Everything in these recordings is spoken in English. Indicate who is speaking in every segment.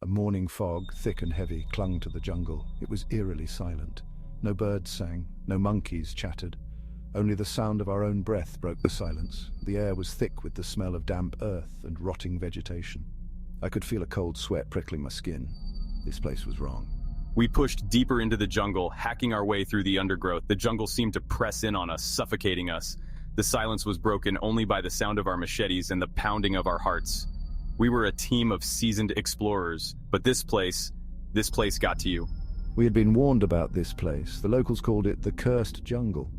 Speaker 1: A morning fog, thick and heavy, clung to the jungle. It was eerily silent. No birds sang, no monkeys chattered. Only the sound of our own breath broke the silence. The air was thick with the smell of damp earth and rotting vegetation. I could feel a cold sweat prickling my skin. This place was wrong.
Speaker 2: We pushed deeper into the jungle, hacking our way through the undergrowth. The jungle seemed to press in on us, suffocating us. The silence was broken only by the sound of our machetes and the pounding of our hearts. We were a team of seasoned explorers, but this place got to you.
Speaker 1: We had been warned about this place. The locals called it the Cursed Jungle.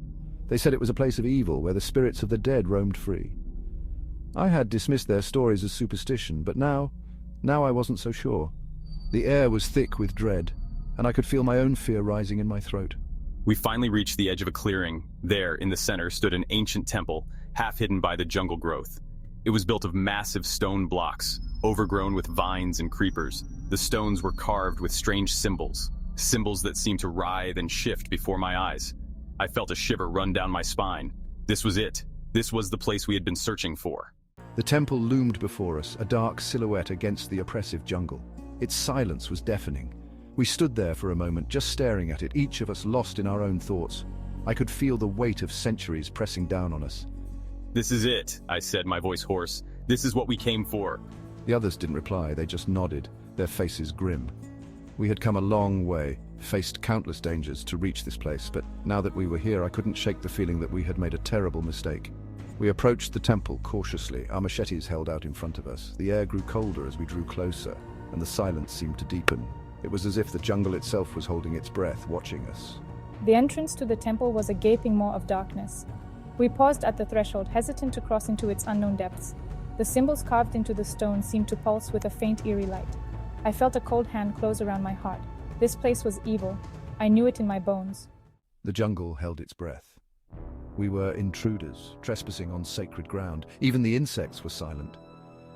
Speaker 1: They said it was a place of evil where the spirits of the dead roamed free. I had dismissed their stories as superstition, but now I wasn't so sure. The air was thick with dread, and I could feel my own fear rising in my throat.
Speaker 2: We finally reached the edge of a clearing. There, in the center, stood an ancient temple, half hidden by the jungle growth. It was built of massive stone blocks, overgrown with vines and creepers. The stones were carved with strange symbols that seemed to writhe and shift before my eyes. I felt a shiver run down my spine. This was it. This was the place we had been searching for.
Speaker 1: The temple loomed before us, a dark silhouette against the oppressive jungle. Its silence was deafening. We stood there for a moment, just staring at it, each of us lost in our own thoughts. I could feel the weight of centuries pressing down on us.
Speaker 2: "This is it," I said, my voice hoarse. "This is what we came for."
Speaker 1: The others didn't reply, they just nodded, their faces grim. We had come a long way, faced countless dangers to reach this place, but now that we were here, I couldn't shake the feeling that we had made a terrible mistake. We approached the temple cautiously, our machetes held out in front of us. The air grew colder as we drew closer, and the silence seemed to deepen. It was as if the jungle itself was holding its breath, watching us.
Speaker 3: The entrance to the temple was a gaping maw of darkness. We paused at the threshold, hesitant to cross into its unknown depths. The symbols carved into the stone seemed to pulse with a faint, eerie light. I felt a cold hand close around my heart. This place was evil. I knew it in my bones.
Speaker 1: The jungle held its breath. We were intruders, trespassing on sacred ground. Even the insects were silent.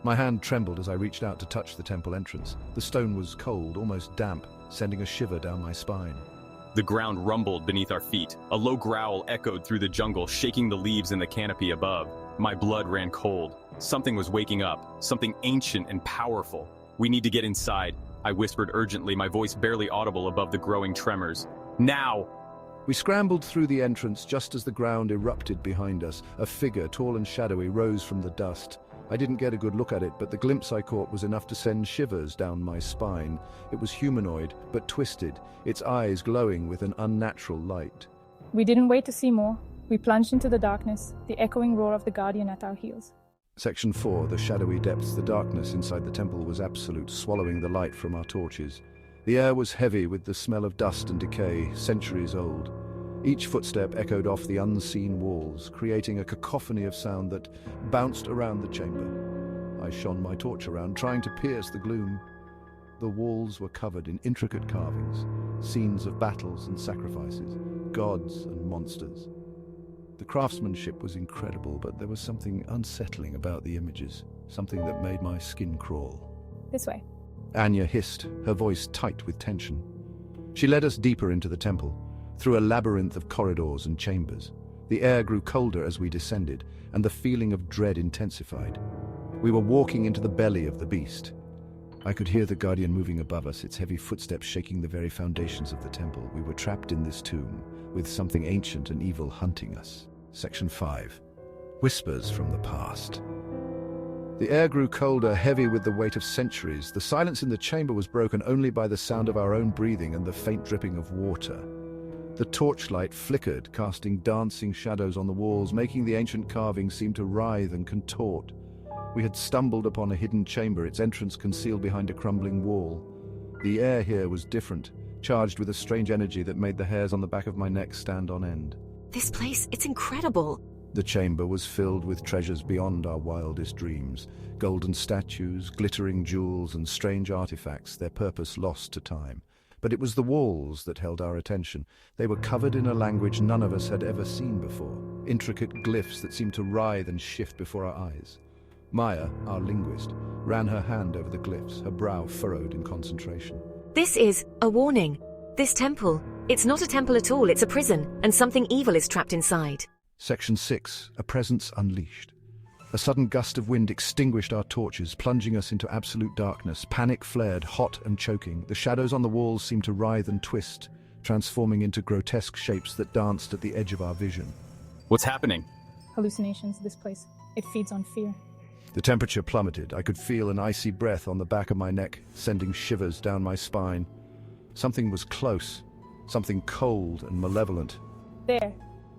Speaker 1: My hand trembled as I reached out to touch the temple entrance. The stone was cold, almost damp, sending a shiver down my spine.
Speaker 2: The ground rumbled beneath our feet. A low growl echoed through the jungle, shaking the leaves in the canopy above. My blood ran cold. Something was waking up, something ancient and powerful. "We need to get inside," I whispered urgently, my voice barely audible above the growing tremors. "Now!"
Speaker 1: We scrambled through the entrance just as the ground erupted behind us. A figure, tall and shadowy, rose from the dust. I didn't get a good look at it, but the glimpse I caught was enough to send shivers down my spine. It was humanoid, but twisted, its eyes glowing with an unnatural light.
Speaker 3: We didn't wait to see more. We plunged into the darkness, the echoing roar of the Guardian at our heels.
Speaker 1: Section 4, the Shadowy Depths. The darkness inside the temple was absolute, swallowing the light from our torches. The air was heavy with the smell of dust and decay, centuries old. Each footstep echoed off the unseen walls, creating a cacophony of sound that bounced around the chamber. I shone my torch around, trying to pierce the gloom. The walls were covered in intricate carvings, scenes of battles and sacrifices, gods and monsters. The craftsmanship was incredible, but there was something unsettling about the images, something that made my skin crawl.
Speaker 3: This way.
Speaker 1: Anya hissed, her voice tight with tension. She led us deeper into the temple, through a labyrinth of corridors and chambers. The air grew colder as we descended, and the feeling of dread intensified. We were walking into the belly of the beast. I could hear the Guardian moving above us, its heavy footsteps shaking the very foundations of the temple. We were trapped in this tomb, with something ancient and evil hunting us. Section 5. Whispers from the past. The air grew colder, heavy with the weight of centuries. The silence in the chamber was broken only by the sound of our own breathing and the faint dripping of water. The torchlight flickered, casting dancing shadows on the walls, making the ancient carvings seem to writhe and contort. We had stumbled upon a hidden chamber, its entrance concealed behind a crumbling wall. The air here was different, charged with a strange energy that made the hairs on the back of my neck stand on end.
Speaker 4: This place, it's incredible.
Speaker 1: The chamber was filled with treasures beyond our wildest dreams. Golden statues, glittering jewels, and strange artifacts, their purpose lost to time. But it was the walls that held our attention. They were covered in a language none of us had ever seen before, intricate glyphs that seemed to writhe and shift before our eyes. Maya, our linguist, ran her hand over the glyphs, her brow furrowed in concentration.
Speaker 4: This is a warning. This temple, it's not a temple at all, it's a prison, and something evil is trapped inside.
Speaker 1: Section 6, a presence unleashed. A sudden gust of wind extinguished our torches, plunging us into absolute darkness. Panic flared, hot and choking. The shadows on the walls seemed to writhe and twist, transforming into grotesque shapes that danced at the edge of our vision.
Speaker 2: What's happening?
Speaker 3: Hallucinations, this place. It feeds on fear.
Speaker 1: The temperature plummeted. I could feel an icy breath on the back of my neck, sending shivers down my spine. Something was close, something cold and malevolent.
Speaker 3: There.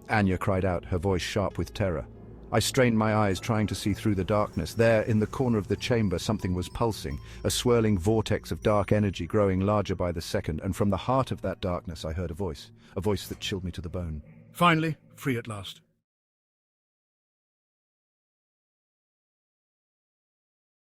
Speaker 1: Anya cried out, her voice sharp with terror. I strained my eyes, trying to see through the darkness. There, in the corner of the chamber, something was pulsing, a swirling vortex of dark energy growing larger by the second, and from the heart of that darkness I heard a voice that chilled me to the bone.
Speaker 5: Finally, free at last.